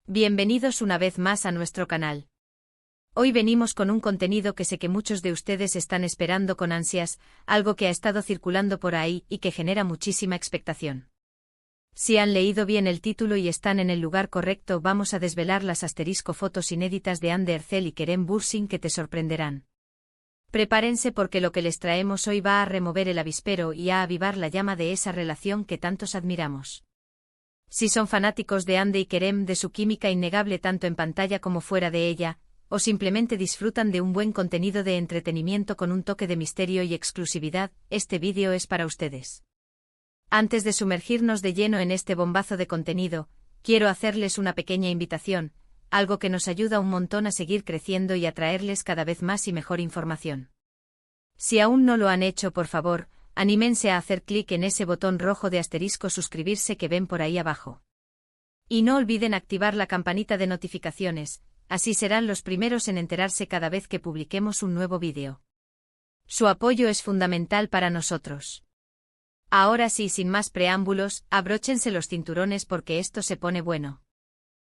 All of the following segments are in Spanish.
Bienvenidos una vez más a nuestro canal. Hoy venimos con un contenido que sé que muchos de ustedes están esperando con ansias, algo que ha estado circulando por ahí y que genera muchísima expectación. Si han leído bien el título y están en el lugar correcto, vamos a desvelar las fotos inéditas de Anne Derzel y Kerem Bürsin que te sorprenderán. Prepárense porque lo que les traemos hoy va a remover el avispero y a avivar la llama de esa relación que tantos admiramos. Si son fanáticos de Anne y Kerem, de su química innegable tanto en pantalla como fuera de ella, o simplemente disfrutan de un buen contenido de entretenimiento con un toque de misterio y exclusividad, este vídeo es para ustedes. Antes de sumergirnos de lleno en este bombazo de contenido, quiero hacerles una pequeña invitación, algo que nos ayuda un montón a seguir creciendo y a traerles cada vez más y mejor información. Si aún no lo han hecho, por favor, anímense a hacer clic en ese botón rojo de asterisco suscribirse que ven por ahí abajo. Y no olviden activar la campanita de notificaciones, así serán los primeros en enterarse cada vez que publiquemos un nuevo vídeo. Su apoyo es fundamental para nosotros. Ahora sí, sin más preámbulos, abróchense los cinturones porque esto se pone bueno.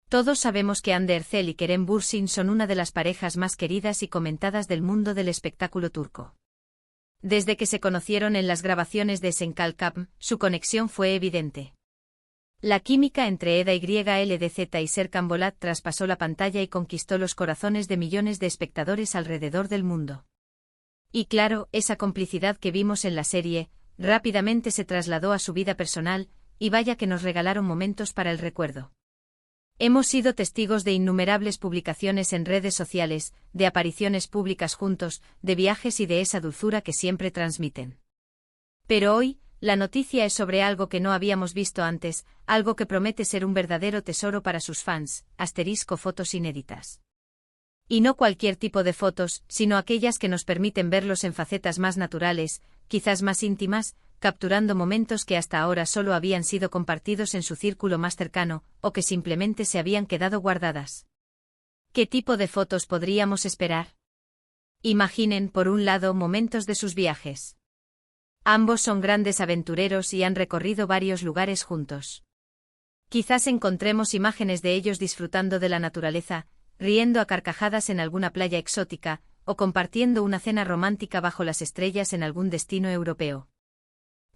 Todos sabemos que Anne Derzel y Kerem Bürsin son una de las parejas más queridas y comentadas del mundo del espectáculo turco. Desde que se conocieron en las grabaciones de Esenkalkam, su conexión fue evidente. La química entre Eda YLDZ y Serkan Bolat traspasó la pantalla y conquistó los corazones de millones de espectadores alrededor del mundo. Y claro, esa complicidad que vimos en la serie, rápidamente se trasladó a su vida personal, y vaya que nos regalaron momentos para el recuerdo. Hemos sido testigos de innumerables publicaciones en redes sociales, de apariciones públicas juntos, de viajes y de esa dulzura que siempre transmiten. Pero hoy, la noticia es sobre algo que no habíamos visto antes, algo que promete ser un verdadero tesoro para sus fans, fotos inéditas. Y no cualquier tipo de fotos, sino aquellas que nos permiten verlos en facetas más naturales, quizás más íntimas, capturando momentos que hasta ahora solo habían sido compartidos en su círculo más cercano, o que simplemente se habían quedado guardadas. ¿Qué tipo de fotos podríamos esperar? Imaginen, por un lado, momentos de sus viajes. Ambos son grandes aventureros y han recorrido varios lugares juntos. Quizás encontremos imágenes de ellos disfrutando de la naturaleza, riendo a carcajadas en alguna playa exótica, o compartiendo una cena romántica bajo las estrellas en algún destino europeo.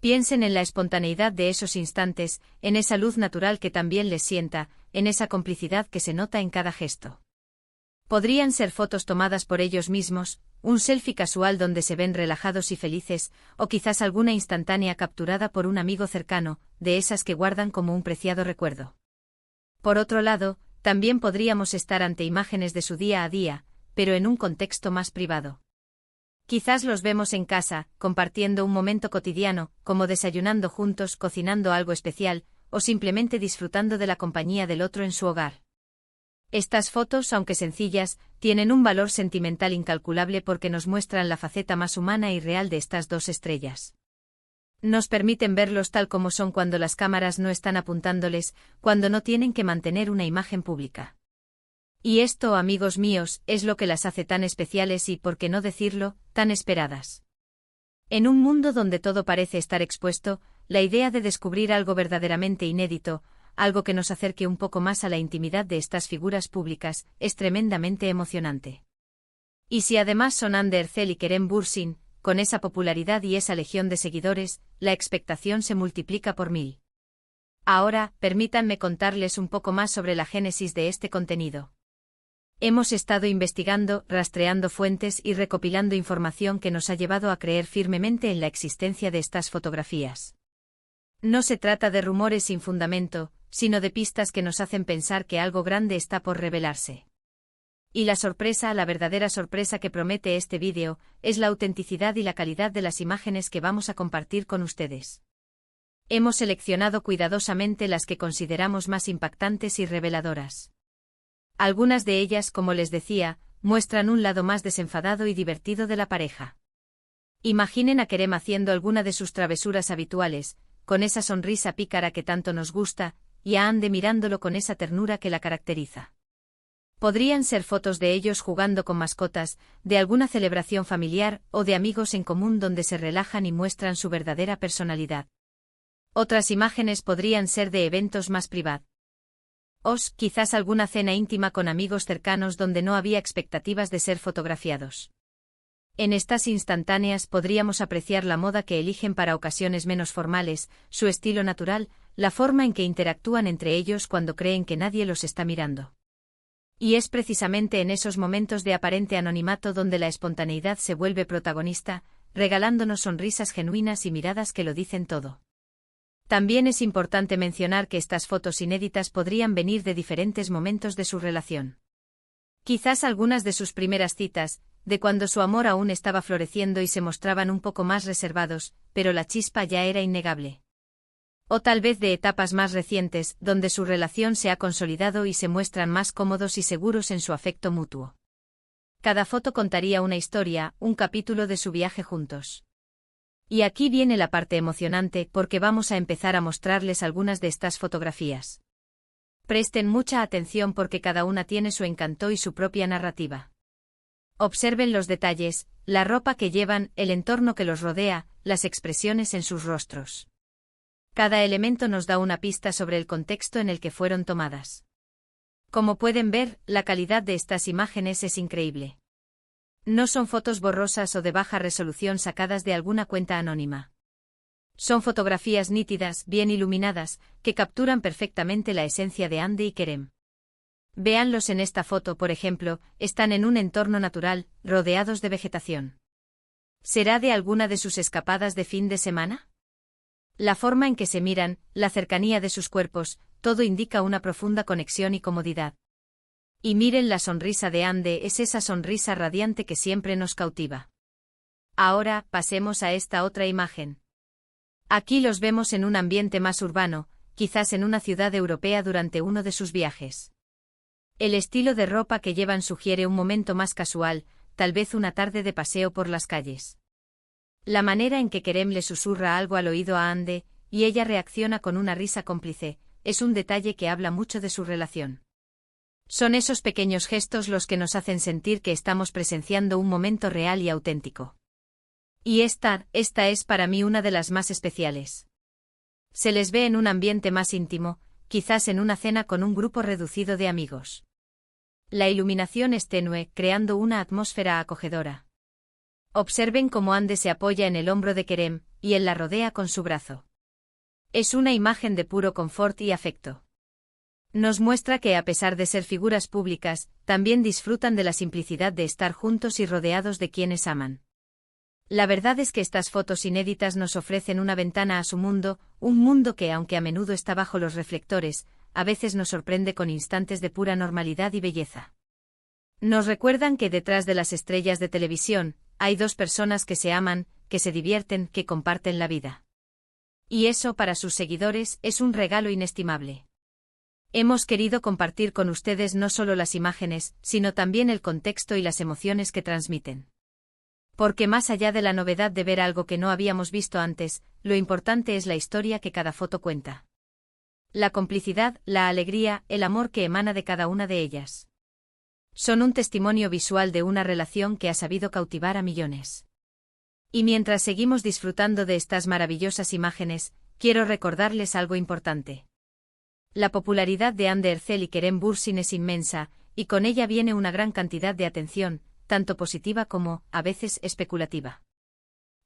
Piensen en la espontaneidad de esos instantes, en esa luz natural que también les sienta, en esa complicidad que se nota en cada gesto. Podrían ser fotos tomadas por ellos mismos, un selfie casual donde se ven relajados y felices, o quizás alguna instantánea capturada por un amigo cercano, de esas que guardan como un preciado recuerdo. Por otro lado, también podríamos estar ante imágenes de su día a día, pero en un contexto más privado. Quizás los vemos en casa, compartiendo un momento cotidiano, como desayunando juntos, cocinando algo especial, o simplemente disfrutando de la compañía del otro en su hogar. Estas fotos, aunque sencillas, tienen un valor sentimental incalculable porque nos muestran la faceta más humana y real de estas dos estrellas. Nos permiten verlos tal como son cuando las cámaras no están apuntándoles, cuando no tienen que mantener una imagen pública. Y esto, amigos míos, es lo que las hace tan especiales y, por qué no decirlo, tan esperadas. En un mundo donde todo parece estar expuesto, la idea de descubrir algo verdaderamente inédito, algo que nos acerque un poco más a la intimidad de estas figuras públicas, es tremendamente emocionante. Y si además son Anne Derzel y Kerem Bürsin, con esa popularidad y esa legión de seguidores, la expectación se multiplica por 1000. Ahora, permítanme contarles un poco más sobre la génesis de este contenido. Hemos estado investigando, rastreando fuentes y recopilando información que nos ha llevado a creer firmemente en la existencia de estas fotografías. No se trata de rumores sin fundamento, sino de pistas que nos hacen pensar que algo grande está por revelarse. Y la verdadera sorpresa que promete este vídeo, es la autenticidad y la calidad de las imágenes que vamos a compartir con ustedes. Hemos seleccionado cuidadosamente las que consideramos más impactantes y reveladoras. Algunas de ellas, como les decía, muestran un lado más desenfadado y divertido de la pareja. Imaginen a Kerem haciendo alguna de sus travesuras habituales, con esa sonrisa pícara que tanto nos gusta, y a Anne mirándolo con esa ternura que la caracteriza. Podrían ser fotos de ellos jugando con mascotas, de alguna celebración familiar o de amigos en común donde se relajan y muestran su verdadera personalidad. Otras imágenes podrían ser de eventos más privados. Quizás alguna cena íntima con amigos cercanos donde no había expectativas de ser fotografiados. En estas instantáneas podríamos apreciar la moda que eligen para ocasiones menos formales, su estilo natural, la forma en que interactúan entre ellos cuando creen que nadie los está mirando. Y es precisamente en esos momentos de aparente anonimato donde la espontaneidad se vuelve protagonista, regalándonos sonrisas genuinas y miradas que lo dicen todo. También es importante mencionar que estas fotos inéditas podrían venir de diferentes momentos de su relación. Quizás algunas de sus primeras citas, de cuando su amor aún estaba floreciendo y se mostraban un poco más reservados, pero la chispa ya era innegable. O tal vez de etapas más recientes, donde su relación se ha consolidado y se muestran más cómodos y seguros en su afecto mutuo. Cada foto contaría una historia, un capítulo de su viaje juntos. Y aquí viene la parte emocionante, porque vamos a empezar a mostrarles algunas de estas fotografías. Presten mucha atención porque cada una tiene su encanto y su propia narrativa. Observen los detalles, la ropa que llevan, el entorno que los rodea, las expresiones en sus rostros. Cada elemento nos da una pista sobre el contexto en el que fueron tomadas. Como pueden ver, la calidad de estas imágenes es increíble. No son fotos borrosas o de baja resolución sacadas de alguna cuenta anónima. Son fotografías nítidas, bien iluminadas, que capturan perfectamente la esencia de Ande y Kerem. Véanlos en esta foto, por ejemplo, están en un entorno natural, rodeados de vegetación. ¿Será de alguna de sus escapadas de fin de semana? La forma en que se miran, la cercanía de sus cuerpos, todo indica una profunda conexión y comodidad. Y miren la sonrisa de Ande, es esa sonrisa radiante que siempre nos cautiva. Ahora, pasemos a esta otra imagen. Aquí los vemos en un ambiente más urbano, quizás en una ciudad europea durante uno de sus viajes. El estilo de ropa que llevan sugiere un momento más casual, tal vez una tarde de paseo por las calles. La manera en que Kerem le susurra algo al oído a Ande, y ella reacciona con una risa cómplice, es un detalle que habla mucho de su relación. Son esos pequeños gestos los que nos hacen sentir que estamos presenciando un momento real y auténtico. Y esta es para mí una de las más especiales. Se les ve en un ambiente más íntimo, quizás en una cena con un grupo reducido de amigos. La iluminación es tenue, creando una atmósfera acogedora. Observen cómo Ande se apoya en el hombro de Kerem, y él la rodea con su brazo. Es una imagen de puro confort y afecto. Nos muestra que a pesar de ser figuras públicas, también disfrutan de la simplicidad de estar juntos y rodeados de quienes aman. La verdad es que estas fotos inéditas nos ofrecen una ventana a su mundo, un mundo que, aunque a menudo está bajo los reflectores, a veces nos sorprende con instantes de pura normalidad y belleza. Nos recuerdan que detrás de las estrellas de televisión, hay dos personas que se aman, que se divierten, que comparten la vida. Y eso para sus seguidores es un regalo inestimable. Hemos querido compartir con ustedes no solo las imágenes, sino también el contexto y las emociones que transmiten. Porque más allá de la novedad de ver algo que no habíamos visto antes, lo importante es la historia que cada foto cuenta. La complicidad, la alegría, el amor que emana de cada una de ellas. Son un testimonio visual de una relación que ha sabido cautivar a millones. Y mientras seguimos disfrutando de estas maravillosas imágenes, quiero recordarles algo importante. La popularidad de Hande Erçel y Kerem Bürsin es inmensa, y con ella viene una gran cantidad de atención, tanto positiva como, a veces, especulativa.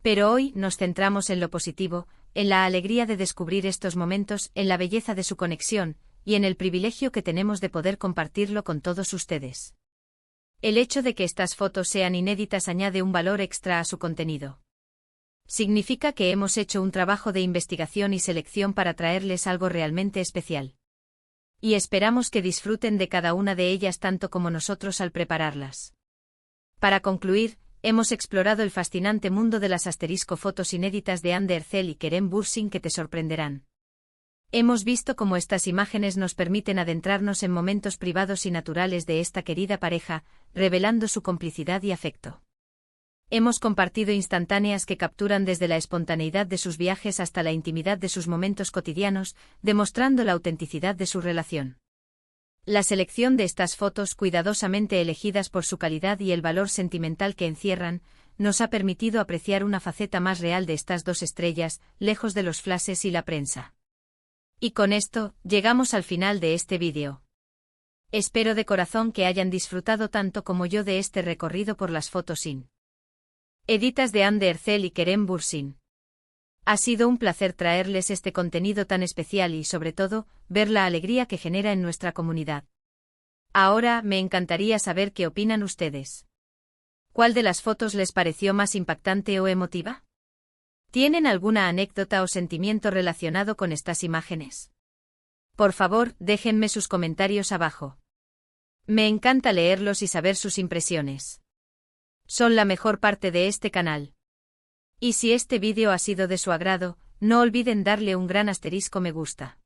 Pero hoy nos centramos en lo positivo, en la alegría de descubrir estos momentos, en la belleza de su conexión, y en el privilegio que tenemos de poder compartirlo con todos ustedes. El hecho de que estas fotos sean inéditas añade un valor extra a su contenido. Significa que hemos hecho un trabajo de investigación y selección para traerles algo realmente especial. Y esperamos que disfruten de cada una de ellas tanto como nosotros al prepararlas. Para concluir, hemos explorado el fascinante mundo de las fotos inéditas de Hande Erçel y Kerem Bürsin que te sorprenderán. Hemos visto cómo estas imágenes nos permiten adentrarnos en momentos privados y naturales de esta querida pareja, revelando su complicidad y afecto. Hemos compartido instantáneas que capturan desde la espontaneidad de sus viajes hasta la intimidad de sus momentos cotidianos, demostrando la autenticidad de su relación. La selección de estas fotos, cuidadosamente elegidas por su calidad y el valor sentimental que encierran, nos ha permitido apreciar una faceta más real de estas dos estrellas, lejos de los flashes y la prensa. Y con esto, llegamos al final de este vídeo. Espero de corazón que hayan disfrutado tanto como yo de este recorrido por las fotos sin editas de Anne Ercel y Kerem Bürsin. Ha sido un placer traerles este contenido tan especial y, sobre todo, ver la alegría que genera en nuestra comunidad. Ahora, me encantaría saber qué opinan ustedes. ¿Cuál de las fotos les pareció más impactante o emotiva? ¿Tienen alguna anécdota o sentimiento relacionado con estas imágenes? Por favor, déjenme sus comentarios abajo. Me encanta leerlos y saber sus impresiones. Son la mejor parte de este canal. Y si este vídeo ha sido de su agrado, no olviden darle un gran asterisco me gusta.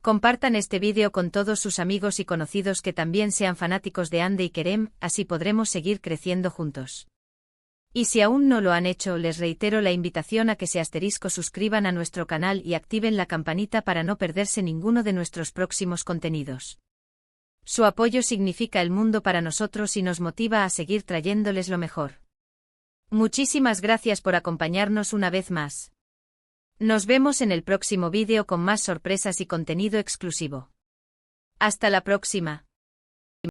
Compartan este vídeo con todos sus amigos y conocidos que también sean fanáticos de Hande y Kerem, así podremos seguir creciendo juntos. Y si aún no lo han hecho, les reitero la invitación a que se suscriban a nuestro canal y activen la campanita para no perderse ninguno de nuestros próximos contenidos. Su apoyo significa el mundo para nosotros y nos motiva a seguir trayéndoles lo mejor. Muchísimas gracias por acompañarnos una vez más. Nos vemos en el próximo vídeo con más sorpresas y contenido exclusivo. Hasta la próxima.